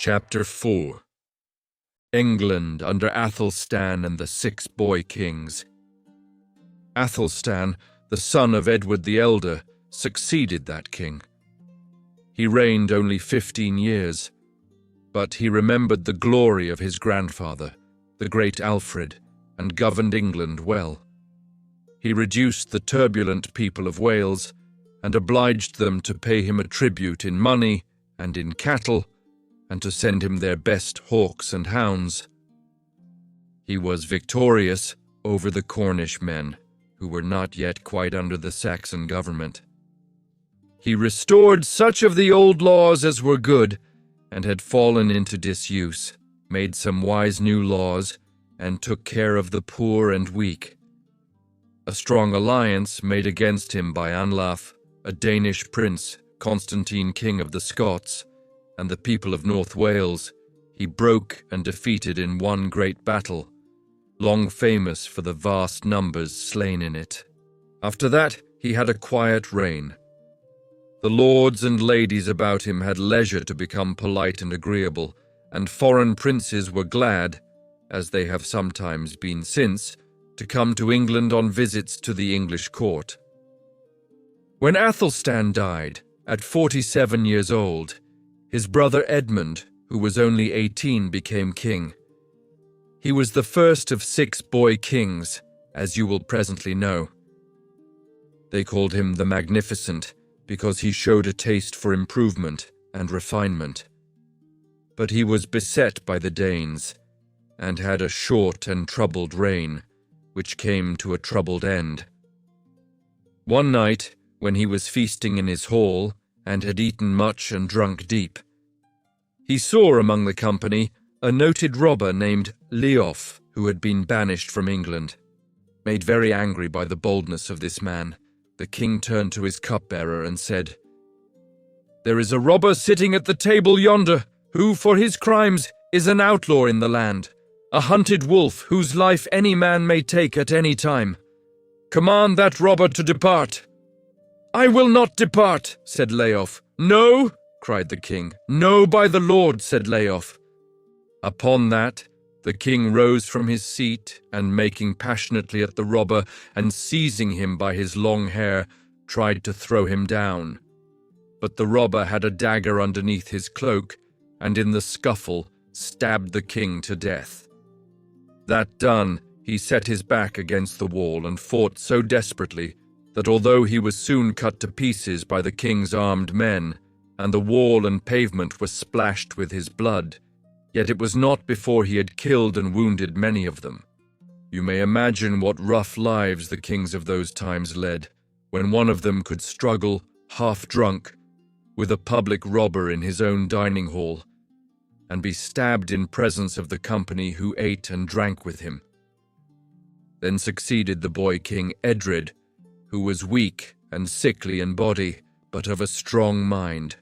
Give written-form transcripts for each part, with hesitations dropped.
Chapter 4. England under Athelstan and the 6 boy kings. Athelstan, the son of Edward the Elder, succeeded that king. He reigned only 15 years, but he remembered the glory of his grandfather, the great Alfred, and governed England well. He reduced the turbulent people of Wales and obliged them to pay him a tribute in money and in cattle, and to send him their best hawks and hounds. He was victorious over the Cornish men, who were not yet quite under the Saxon government. He restored such of the old laws as were good and had fallen into disuse, made some wise new laws, and took care of the poor and weak. A strong alliance made against him by Anlaf, a Danish prince, Constantine, king of the Scots, and the people of North Wales, he broke and defeated in one great battle, long famous for the vast numbers slain in it. After that, he had a quiet reign. The lords and ladies about him had leisure to become polite and agreeable, and foreign princes were glad, as they have sometimes been since, to come to England on visits to the English court. When Athelstan died, at 47 years old, his brother Edmund, who was only 18, became king. He was the first of 6 boy kings, as you will presently know. They called him the Magnificent because he showed a taste for improvement and refinement. But he was beset by the Danes and had a short and troubled reign, which came to a troubled end. One night, when he was feasting in his hall and had eaten much and drunk deep, he saw among the company a noted robber named Leof, who had been banished from England. Made very angry by the boldness of this man, the king turned to his cupbearer and said, "There is a robber sitting at the table yonder, who, for his crimes, is an outlaw in the land, a hunted wolf whose life any man may take at any time. Command that robber to depart." "I will not depart," said Leof. "No," cried the king. "No, by the Lord," said Leof. Upon that, the king rose from his seat, and making passionately at the robber, and seizing him by his long hair, tried to throw him down. But the robber had a dagger underneath his cloak, and in the scuffle stabbed the king to death. That done, he set his back against the wall and fought so desperately that although he was soon cut to pieces by the king's armed men, and the wall and pavement were splashed with his blood, yet it was not before he had killed and wounded many of them. You may imagine what rough lives the kings of those times led, when one of them could struggle, half drunk, with a public robber in his own dining hall, and be stabbed in presence of the company who ate and drank with him. Then succeeded the boy King Edwy, who was weak and sickly in body, but of a strong mind.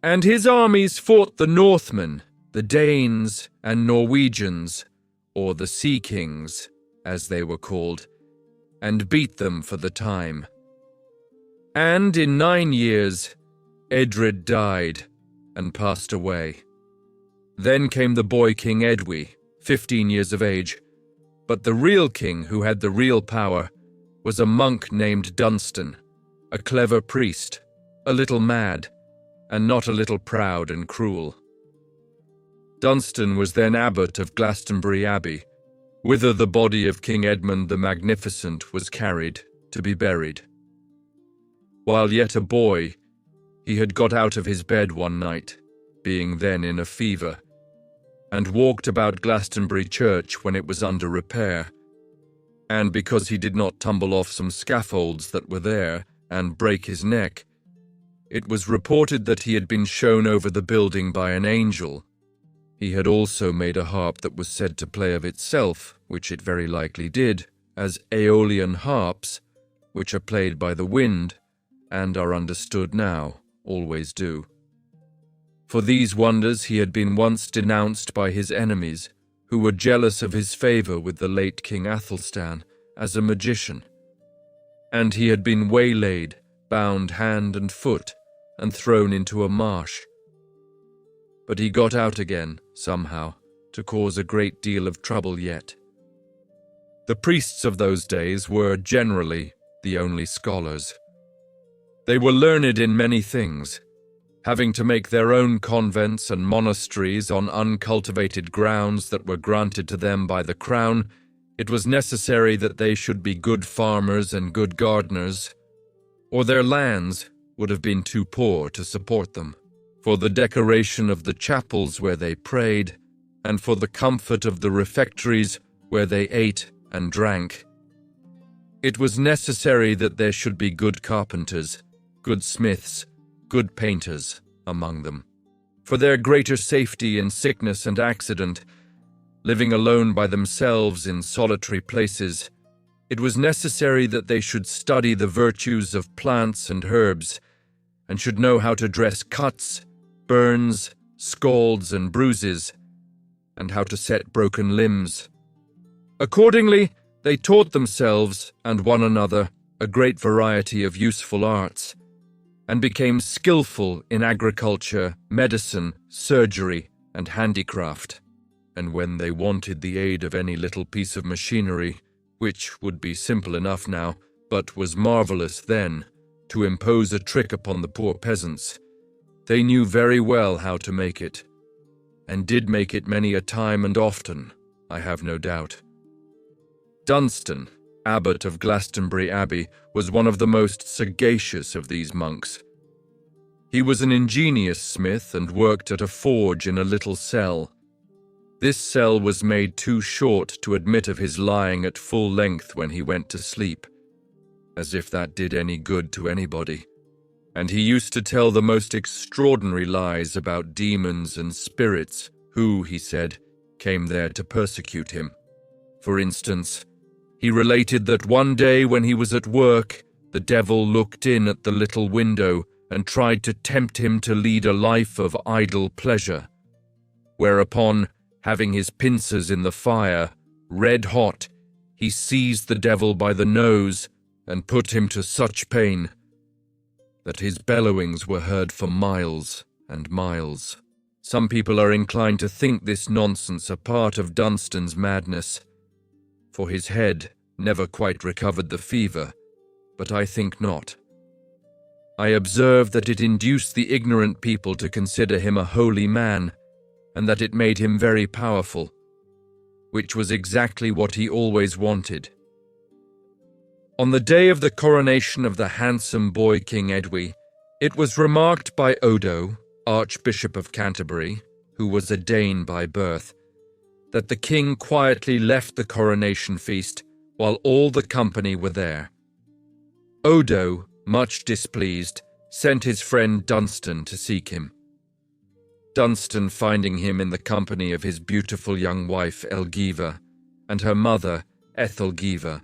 And his armies fought the Northmen, the Danes and Norwegians, or the Sea Kings, as they were called, and beat them for the time. And in 9 years, Edred died and passed away. Then came the boy King Edwy, 15 years of age, but the real king who had the real power was a monk named Dunstan, a clever priest, a little mad, and not a little proud and cruel. Dunstan was then abbot of Glastonbury Abbey, whither the body of King Edmund the Magnificent was carried to be buried. While yet a boy, he had got out of his bed one night, being then in a fever, and walked about Glastonbury Church when it was under repair, and because he did not tumble off some scaffolds that were there and break his neck, it was reported that he had been shown over the building by an angel. He had also made a harp that was said to play of itself, which it very likely did, as Aeolian harps, which are played by the wind, and are understood now, always do. For these wonders he had been once denounced by his enemies, who were jealous of his favour with the late King Athelstan, as a magician. And he had been waylaid, bound hand and foot, and thrown into a marsh. but he got out again, somehow, to cause a great deal of trouble yet. The priests of those days were, generally, the only scholars. They were learned in many things. Having to make their own convents and monasteries on uncultivated grounds that were granted to them by the crown, it was necessary that they should be good farmers and good gardeners, or their lands would have been too poor to support them, for the decoration of the chapels where they prayed, and for the comfort of the refectories where they ate and drank. It was necessary that there should be good carpenters, good smiths, good painters among them. For their greater safety in sickness and accident, living alone by themselves in solitary places, it was necessary that they should study the virtues of plants and herbs, and should know how to dress cuts, burns, scalds, and bruises, and how to set broken limbs. Accordingly, they taught themselves and one another a great variety of useful arts, and became skillful in agriculture, medicine, surgery, and handicraft. And when they wanted the aid of any little piece of machinery, which would be simple enough now, but was marvelous then, to impose a trick upon the poor peasants, they knew very well how to make it, and did make it many a time and often, I have no doubt. Dunstan, abbot of Glastonbury Abbey, was one of the most sagacious of these monks. He was an ingenious smith and worked at a forge in a little cell. This cell was made too short to admit of his lying at full length when he went to sleep, as if that did any good to anybody. And he used to tell the most extraordinary lies about demons and spirits who, he said, came there to persecute him. For instance, he related that one day when he was at work, the devil looked in at the little window and tried to tempt him to lead a life of idle pleasure, whereupon, having his pincers in the fire, red hot, he seized the devil by the nose and put him to such pain that his bellowings were heard for miles and miles. Some people are inclined to think this nonsense a part of Dunstan's madness, for his head never quite recovered the fever, but I think not. I observe that it induced the ignorant people to consider him a holy man, and that it made him very powerful, which was exactly what he always wanted. On the day of the coronation of the handsome boy King Edwy, it was remarked by Odo, Archbishop of Canterbury, who was a Dane by birth, that the king quietly left the coronation feast while all the company were there. Odo, much displeased, sent his friend Dunstan to seek him. Dunstan, finding him in the company of his beautiful young wife Elgiva, and her mother Elgiva,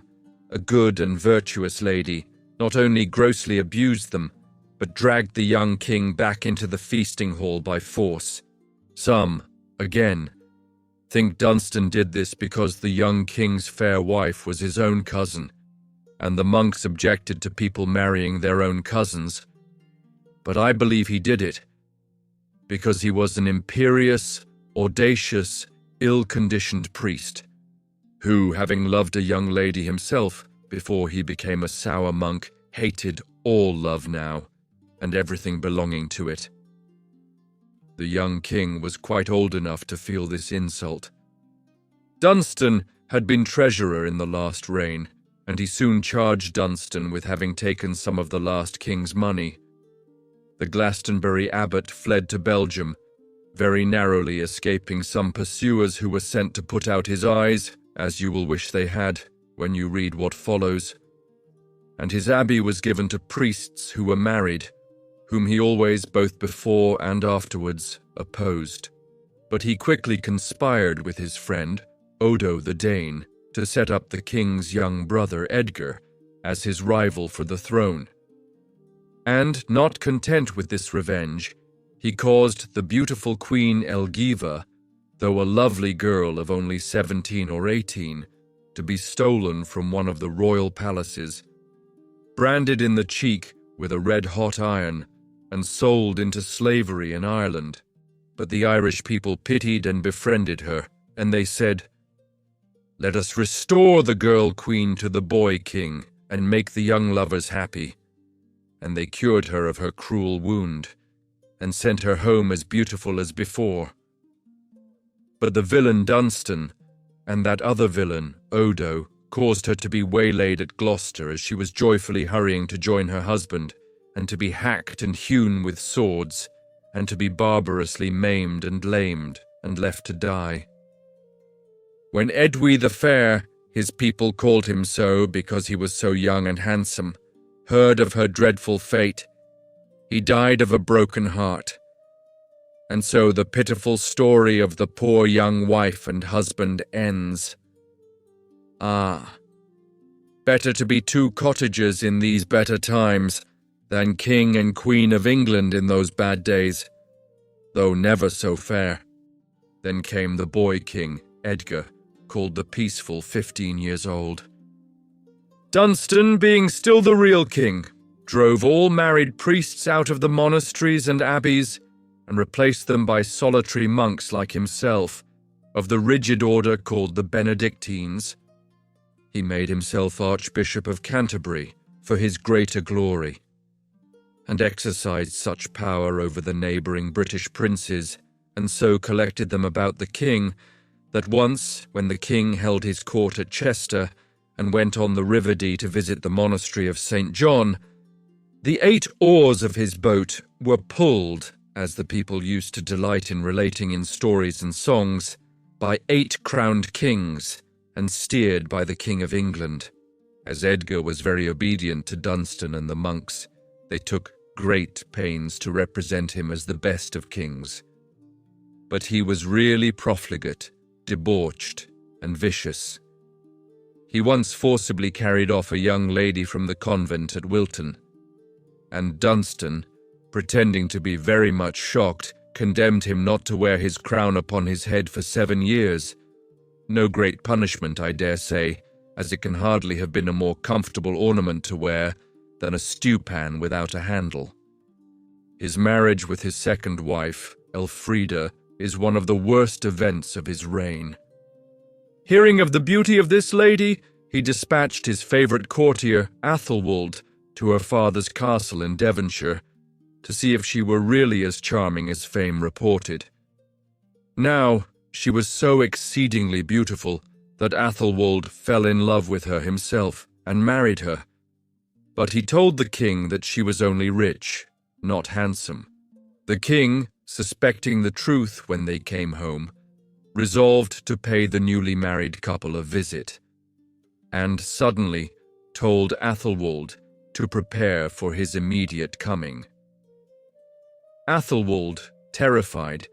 a good and virtuous lady, not only grossly abused them, but dragged the young king back into the feasting hall by force. Some, again, think Dunstan did this because the young king's fair wife was his own cousin, and the monks objected to people marrying their own cousins. But I believe he did it because he was an imperious, audacious, ill-conditioned priest, who, having loved a young lady himself before he became a sour monk, hated all love now, and everything belonging to it. The young king was quite old enough to feel this insult. Dunstan had been treasurer in the last reign, and he soon charged Dunstan with having taken some of the last king's money. The Glastonbury abbot fled to Belgium, very narrowly escaping some pursuers who were sent to put out his eyes, as you will wish they had, when you read what follows. And his abbey was given to priests who were married, whom he always, both before and afterwards, opposed. But he quickly conspired with his friend, Odo the Dane, to set up the king's young brother Edgar as his rival for the throne. And, not content with this revenge, he caused the beautiful Queen Elgiva, though a lovely girl of only 17 or 18, to be stolen from one of the royal palaces, branded in the cheek with a red-hot iron, and sold into slavery in Ireland. But the Irish people pitied and befriended her, and they said, "Let us restore the girl queen to the boy king and make the young lovers happy." And they cured her of her cruel wound and sent her home as beautiful as before. But the villain Dunstan and that other villain, Odo, caused her to be waylaid at Gloucester as she was joyfully hurrying to join her husband, and to be hacked and hewn with swords, and to be barbarously maimed and lamed and left to die. When Edwy the Fair, his people called him so because he was so young and handsome, heard of her dreadful fate, he died of a broken heart. And so the pitiful story of the poor young wife and husband ends. Ah, better to be two cottagers in these better times than King and Queen of England in those bad days, though never so fair. Then came the boy king, Edgar, called the peaceful 15 years old. Dunstan, being still the real king, drove all married priests out of the monasteries and abbeys and replaced them by solitary monks like himself, of the rigid order called the Benedictines. He made himself Archbishop of Canterbury for his greater glory, and exercised such power over the neighbouring British princes, and so collected them about the king, that once, when the king held his court at Chester, and went on the River Dee to visit the monastery of St. John, the 8 oars of his boat were pulled, as the people used to delight in relating in stories and songs, by 8 crowned kings, and steered by the King of England. As Edgar was very obedient to Dunstan and the monks, they took great pains to represent him as the best of kings. But he was really profligate, debauched, and vicious. He once forcibly carried off a young lady from the convent at Wilton, and Dunstan, pretending to be very much shocked, condemned him not to wear his crown upon his head for 7 years. No great punishment, I dare say, as it can hardly have been a more comfortable ornament to wear than a stewpan without a handle. His marriage with his second wife, Elfrida, is one of the worst events of his reign. Hearing of the beauty of this lady, he dispatched his favourite courtier, Athelwold, to her father's castle in Devonshire, to see if she were really as charming as fame reported. Now, she was so exceedingly beautiful that Athelwold fell in love with her himself and married her. But he told the king that she was only rich, not handsome. The king, suspecting the truth when they came home, resolved to pay the newly married couple a visit, and suddenly told Athelwold to prepare for his immediate coming. Athelwold, terrified,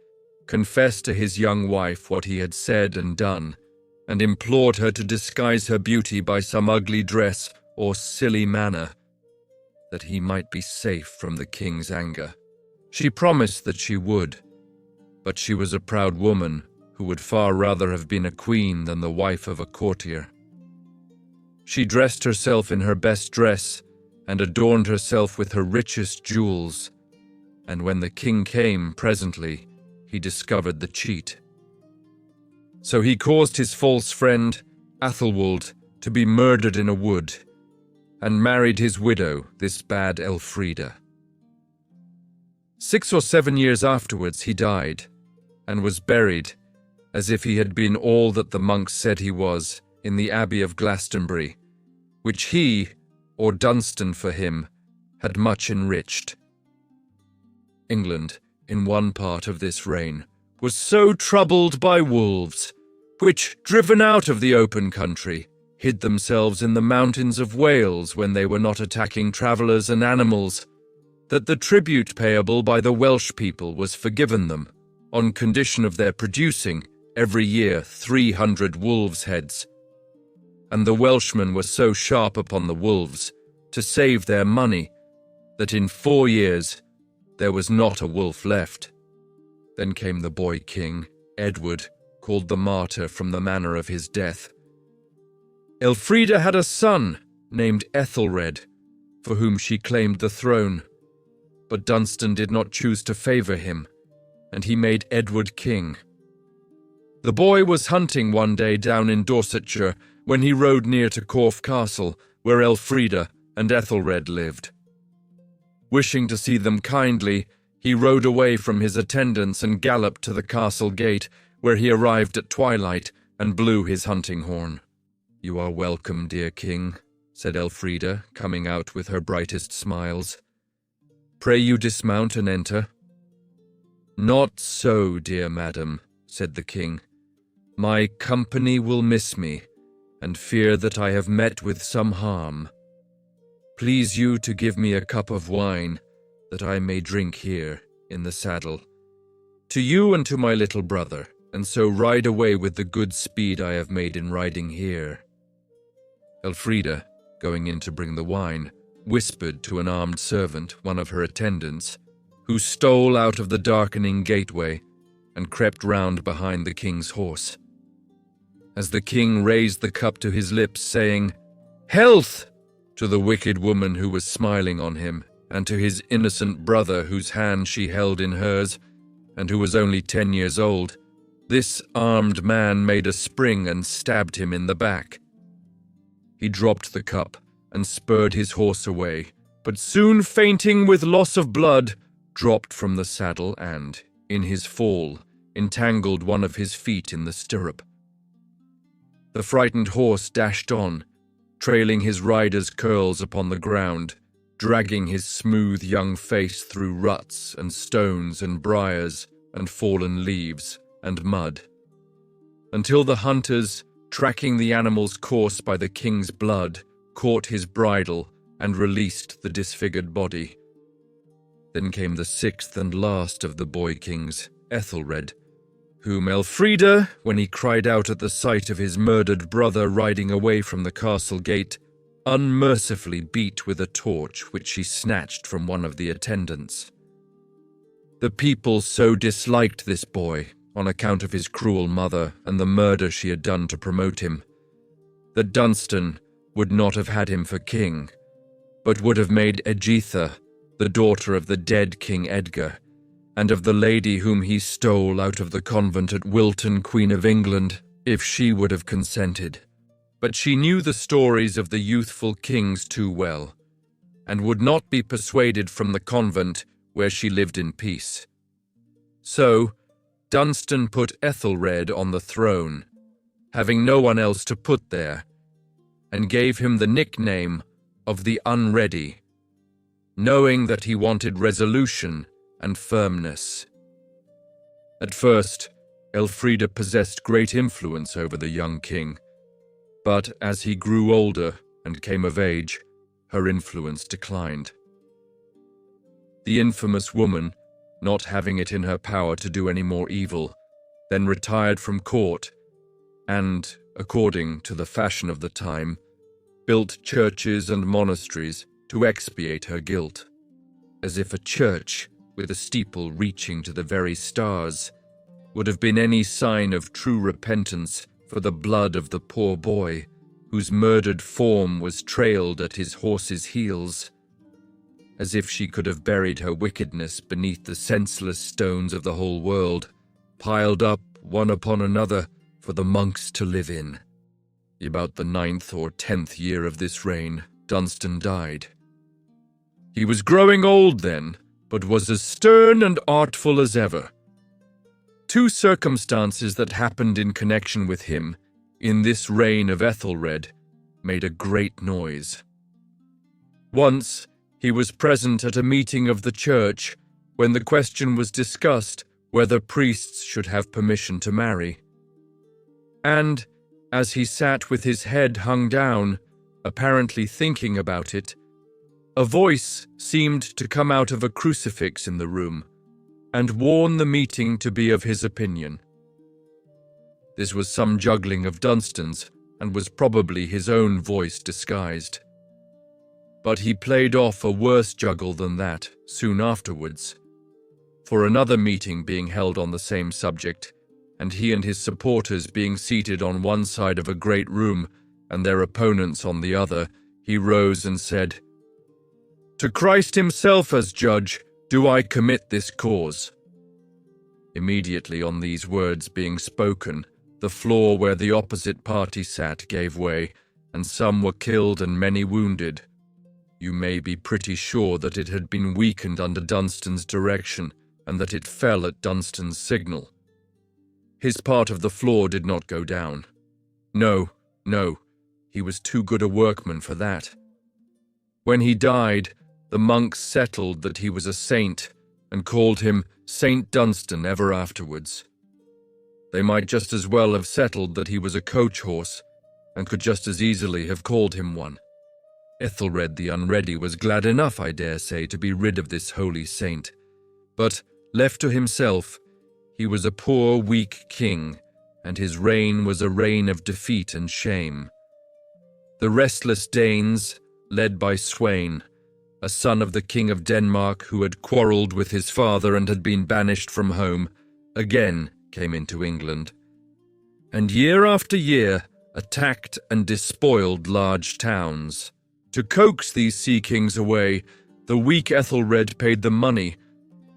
confessed to his young wife what he had said and done, and implored her to disguise her beauty by some ugly dress or silly manner, that he might be safe from the king's anger. She promised that she would, but she was a proud woman who would far rather have been a queen than the wife of a courtier. She dressed herself in her best dress and adorned herself with her richest jewels, and when the king came presently, he discovered the cheat. So he caused his false friend, Athelwold, to be murdered in a wood, and married his widow, this bad Elfrida. 6 or 7 years afterwards he died, and was buried, as if he had been all that the monks said he was, in the Abbey of Glastonbury, which he, or Dunstan for him, had much enriched. England, in one part of this reign, was so troubled by wolves, which, driven out of the open country, hid themselves in the mountains of Wales when they were not attacking travellers and animals, that the tribute payable by the Welsh people was forgiven them, on condition of their producing, every year, 300 wolves' heads. And the Welshmen were so sharp upon the wolves, to save their money, that in 4 years there was not a wolf left. Then came the boy king, Edward, called the Martyr from the manner of his death. Elfrida had a son named Ethelred, for whom she claimed the throne, but Dunstan did not choose to favour him, and he made Edward king. The boy was hunting one day down in Dorsetshire when he rode near to Corfe Castle, where Elfrida and Ethelred lived. Wishing to see them kindly, he rode away from his attendants and galloped to the castle gate, where he arrived at twilight and blew his hunting horn. "You are welcome, dear king," said Elfrida, coming out with her brightest smiles. "Pray you dismount and enter." "Not so, dear madam," said the king. "My company will miss me, and fear that I have met with some harm. Please you to give me a cup of wine, that I may drink here, in the saddle, to you and to my little brother, and so ride away with the good speed I have made in riding here." Elfrida, going in to bring the wine, whispered to an armed servant, one of her attendants, who stole out of the darkening gateway and crept round behind the king's horse. As the king raised the cup to his lips, saying, "Health!" to the wicked woman who was smiling on him, and to his innocent brother whose hand she held in hers, and who was only 10 years old, this armed man made a spring and stabbed him in the back. He dropped the cup and spurred his horse away, but soon fainting with loss of blood, dropped from the saddle and, in his fall, entangled one of his feet in the stirrup. The frightened horse dashed on, trailing his rider's curls upon the ground, dragging his smooth young face through ruts and stones and briars and fallen leaves and mud, until the hunters, tracking the animal's course by the king's blood, caught his bridle and released the disfigured body. Then came the sixth and last of the boy kings, Ethelred, whom Elfrida, when he cried out at the sight of his murdered brother riding away from the castle gate, unmercifully beat with a torch which she snatched from one of the attendants. The people so disliked this boy, on account of his cruel mother and the murder she had done to promote him, that Dunstan would not have had him for king, but would have made Elgiva, the daughter of the dead King Edgar, and of the lady whom he stole out of the convent at Wilton, Queen of England, if she would have consented. But she knew the stories of the youthful kings too well, and would not be persuaded from the convent where she lived in peace. So, Dunstan put Ethelred on the throne, having no one else to put there, and gave him the nickname of the Unready, knowing that he wanted resolution and firmness. At first, Elfrida possessed great influence over the young king, but as he grew older and came of age, her influence declined. The infamous woman, not having it in her power to do any more evil, then retired from court and, according to the fashion of the time, built churches and monasteries to expiate her guilt, as if a church with a steeple reaching to the very stars would have been any sign of true repentance for the blood of the poor boy whose murdered form was trailed at his horse's heels, as if she could have buried her wickedness beneath the senseless stones of the whole world, piled up one upon another for the monks to live in. About the 9th or 10th year of this reign, Dunstan died. He was growing old then, but was as stern and artful as ever. Two circumstances that happened in connection with him, in this reign of Ethelred, made a great noise. Once, he was present at a meeting of the church when the question was discussed whether priests should have permission to marry. And, as he sat with his head hung down, apparently thinking about it, a voice seemed to come out of a crucifix in the room and warn the meeting to be of his opinion. This was some juggling of Dunstan's and was probably his own voice disguised. But he played off a worse juggle than that soon afterwards, for another meeting being held on the same subject, and he and his supporters being seated on one side of a great room and their opponents on the other, he rose and said, "To Christ himself as judge do I commit this cause." Immediately on these words being spoken, the floor where the opposite party sat gave way, and some were killed and many wounded. You may be pretty sure that it had been weakened under Dunstan's direction, and that it fell at Dunstan's signal. His part of the floor did not go down. No, he was too good a workman for that. When he died, the monks settled that he was a saint, and called him Saint Dunstan ever afterwards. They might just as well have settled that he was a coach horse, and could just as easily have called him one. Ethelred the Unready was glad enough, I dare say, to be rid of this holy saint, but, left to himself, he was a poor, weak king, and his reign was a reign of defeat and shame. The restless Danes, led by Sweyn, a son of the King of Denmark who had quarrelled with his father and had been banished from home, again came into England, and year after year attacked and despoiled large towns. To coax these sea kings away, the weak Ethelred paid them money,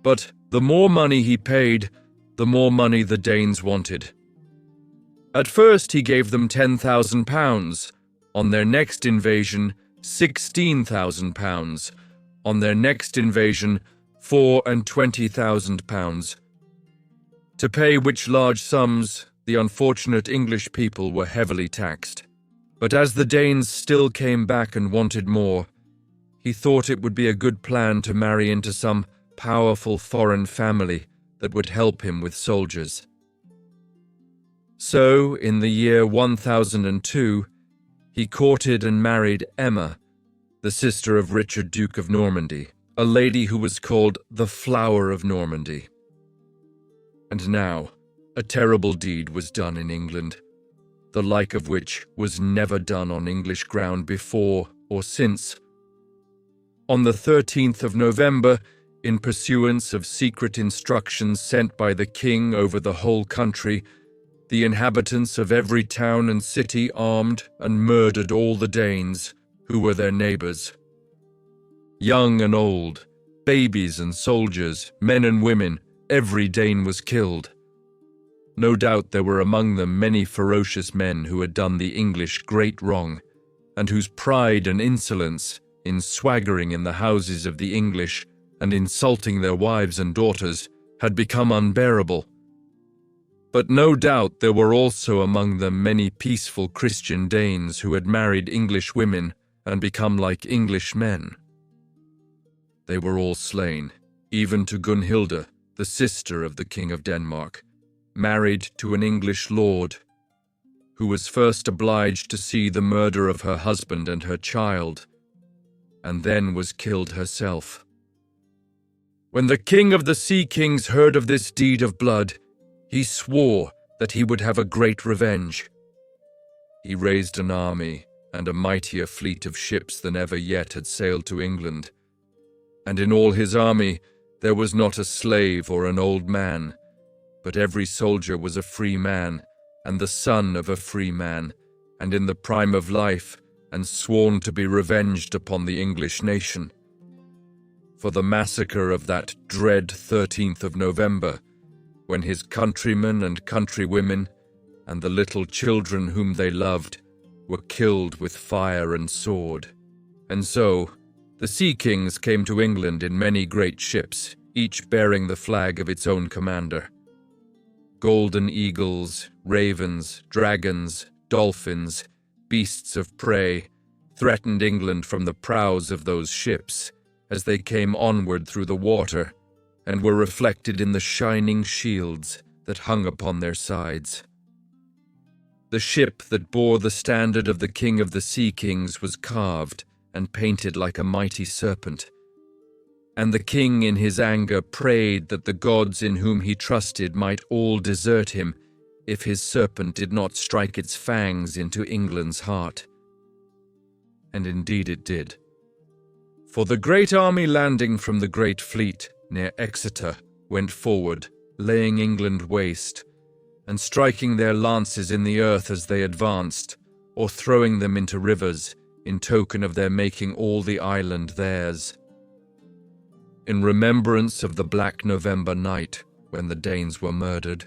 but the more money he paid, the more money the Danes wanted. At first he gave them £10,000, on their next invasion £16,000, on their next invasion £24,000, to pay which large sums the unfortunate English people were heavily taxed. But as the Danes still came back and wanted more, he thought it would be a good plan to marry into some powerful foreign family that would help him with soldiers. So, in the year 1002, he courted and married Emma, the sister of Richard, Duke of Normandy, a lady who was called the Flower of Normandy. And now, a terrible deed was done in England, the like of which was never done on English ground before or since. On the 13th of November, in pursuance of secret instructions sent by the king over the whole country, the inhabitants of every town and city armed and murdered all the Danes, who were their neighbours. Young and old, babies and soldiers, men and women, every Dane was killed. No doubt there were among them many ferocious men who had done the English great wrong, and whose pride and insolence, in swaggering in the houses of the English and insulting their wives and daughters, had become unbearable. But no doubt there were also among them many peaceful Christian Danes who had married English women and become like English men. They were all slain, even to Gunhilda, the sister of the King of Denmark, married to an English lord, who was first obliged to see the murder of her husband and her child, and then was killed herself. When the King of the Sea Kings heard of this deed of blood, he swore that he would have a great revenge. He raised an army and a mightier fleet of ships than ever yet had sailed to England, and in all his army there was not a slave or an old man, but every soldier was a free man, and the son of a free man, and in the prime of life, and sworn to be revenged upon the English nation. For the massacre of that dread 13th of November, when his countrymen and countrywomen, and the little children whom they loved, were killed with fire and sword. And so, the Sea Kings came to England in many great ships, each bearing the flag of its own commander. Golden eagles, ravens, dragons, dolphins, beasts of prey, threatened England from the prows of those ships as they came onward through the water, and were reflected in the shining shields that hung upon their sides. The ship that bore the standard of the King of the Sea Kings was carved and painted like a mighty serpent, and the king in his anger prayed that the gods in whom he trusted might all desert him if his serpent did not strike its fangs into England's heart. And indeed it did. For the great army landing from the great fleet near Exeter went forward, laying England waste, and striking their lances in the earth as they advanced, or throwing them into rivers, in token of their making all the island theirs. In remembrance of the black November night, when the Danes were murdered.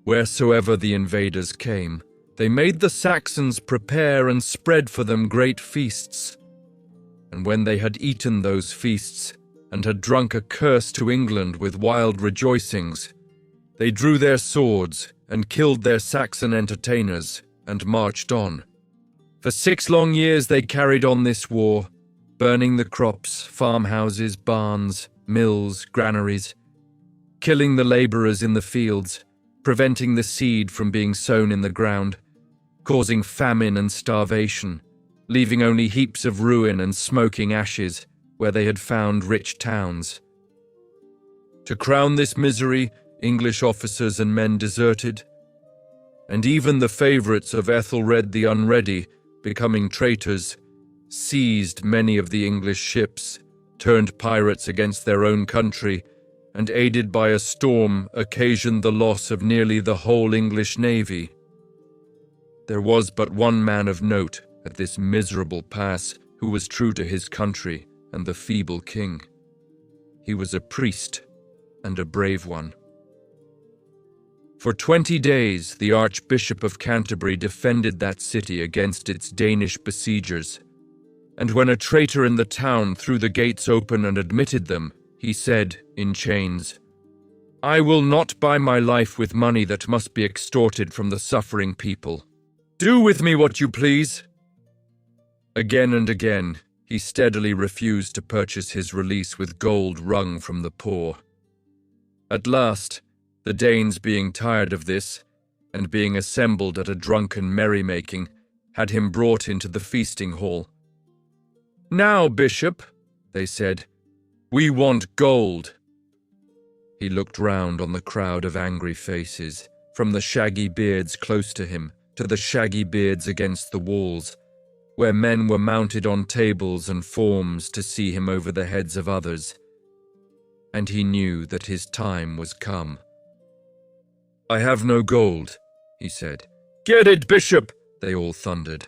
Wheresoever the invaders came, they made the Saxons prepare and spread for them great feasts. And when they had eaten those feasts, and had drunk a curse to England with wild rejoicings, they drew their swords and killed their Saxon entertainers, and marched on. For 6 long years they carried on this war, burning the crops, farmhouses, barns, mills, granaries, killing the labourers in the fields, preventing the seed from being sown in the ground, causing famine and starvation, leaving only heaps of ruin and smoking ashes where they had found rich towns. To crown this misery, English officers and men deserted, and even the favourites of Ethelred the Unready, becoming traitors, seized many of the English ships, turned pirates against their own country, and aided by a storm occasioned the loss of nearly the whole English navy. There was but one man of note at this miserable pass who was true to his country and the feeble king. He was a priest, and a brave one. For 20 days the Archbishop of Canterbury defended that city against its Danish besiegers, and when a traitor in the town threw the gates open and admitted them, he said, in chains, "I will not buy my life with money that must be extorted from the suffering people. Do with me what you please." Again and again, he steadily refused to purchase his release with gold wrung from the poor. At last, the Danes being tired of this, and being assembled at a drunken merrymaking, had him brought into the feasting hall. "Now, Bishop," they said, "we want gold." He looked round on the crowd of angry faces, from the shaggy beards close to him to the shaggy beards against the walls, where men were mounted on tables and forms to see him over the heads of others, and he knew that his time was come. "I have no gold," he said. "Get it, Bishop," they all thundered.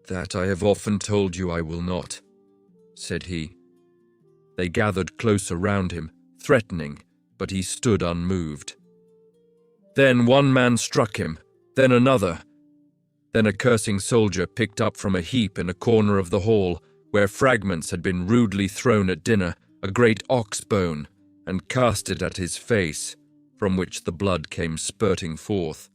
"That I have often told you I will not," said he. They gathered closer round him, threatening, but he stood unmoved. Then one man struck him, then another. Then a cursing soldier picked up from a heap in a corner of the hall, where fragments had been rudely thrown at dinner, a great ox bone, and cast it at his face, from which the blood came spurting forth.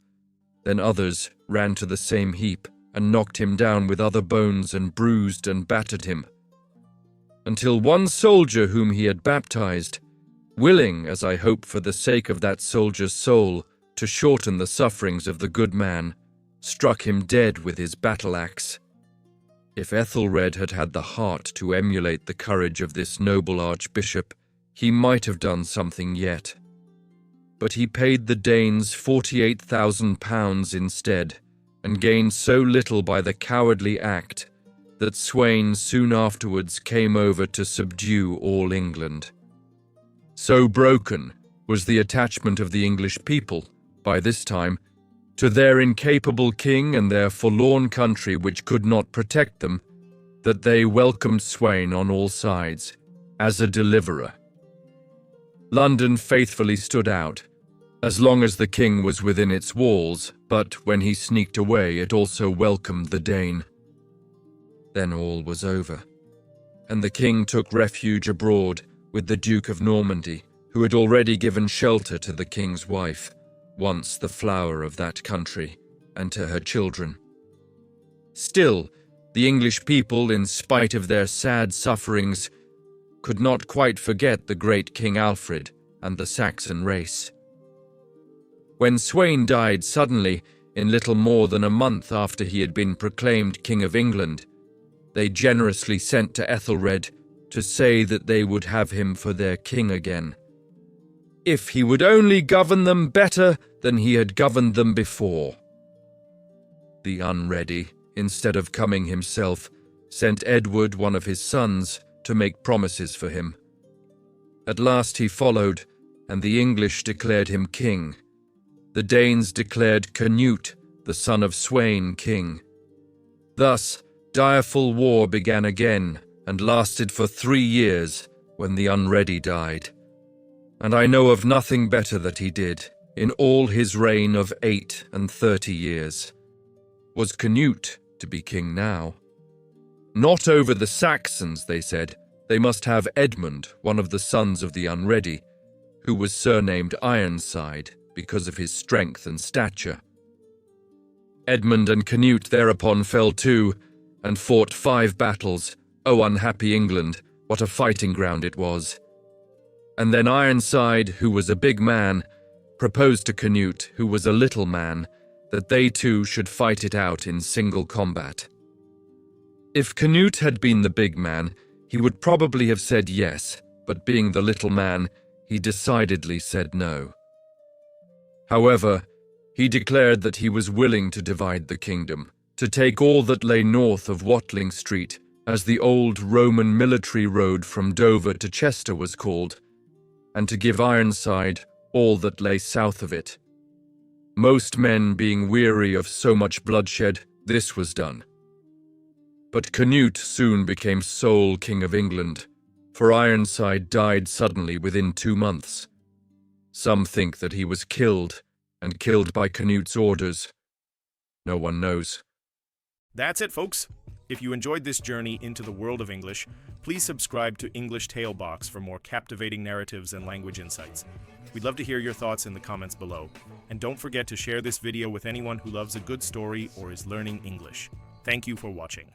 Then others ran to the same heap, and knocked him down with other bones and bruised and battered him, until one soldier whom he had baptized, willing, as I hope for the sake of that soldier's soul, to shorten the sufferings of the good man, struck him dead with his battle-axe. If Ethelred had had the heart to emulate the courage of this noble archbishop, he might have done something yet. But he paid the Danes 48,000 pounds instead, and gained so little by the cowardly act that Sweyn soon afterwards came over to subdue all England. So broken was the attachment of the English people, by this time, to their incapable king and their forlorn country which could not protect them, that they welcomed Sweyn on all sides, as a deliverer. London faithfully stood out, as long as the king was within its walls, but when he sneaked away it also welcomed the Dane. Then all was over, and the king took refuge abroad with the Duke of Normandy, who had already given shelter to the king's wife, once the flower of that country, and to her children. Still, the English people, in spite of their sad sufferings, could not quite forget the great King Alfred and the Saxon race. When Sweyn died suddenly, in little more than a month after he had been proclaimed King of England, they generously sent to Ethelred to say that they would have him for their king again, if he would only govern them better than he had governed them before. The Unready, instead of coming himself, sent Edward, one of his sons, to make promises for him. At last he followed, and the English declared him king. The Danes declared Canute, the son of Sweyn, king. Thus, direful war began again, and lasted for 3 years, when the Unready died. and I know of nothing better that he did in all his reign of 38 years. Was Canute to be king now? Not over the Saxons, they said. They must have Edmund, one of the sons of the Unready, who was surnamed Ironside because of his strength and stature. Edmund and Canute thereupon fell to, and fought 5 battles. O unhappy England, what a fighting ground it was. And then Ironside, who was a big man, proposed to Canute, who was a little man, that they two should fight it out in single combat. If Canute had been the big man, he would probably have said yes, but being the little man, he decidedly said no. However, he declared that he was willing to divide the kingdom, to take all that lay north of Watling Street, as the old Roman military road from Dover to Chester was called, and to give Ironside all that lay south of it. Most men being weary of so much bloodshed, this was done. But Canute soon became sole king of England, for Ironside died suddenly within 2 months. Some think that he was killed, and killed by Canute's orders. No one knows. That's it, folks. If you enjoyed this journey into the world of English, please subscribe to English Tale Box for more captivating narratives and language insights. We'd love to hear your thoughts in the comments below. And don't forget to share this video with anyone who loves a good story or is learning English. Thank you for watching.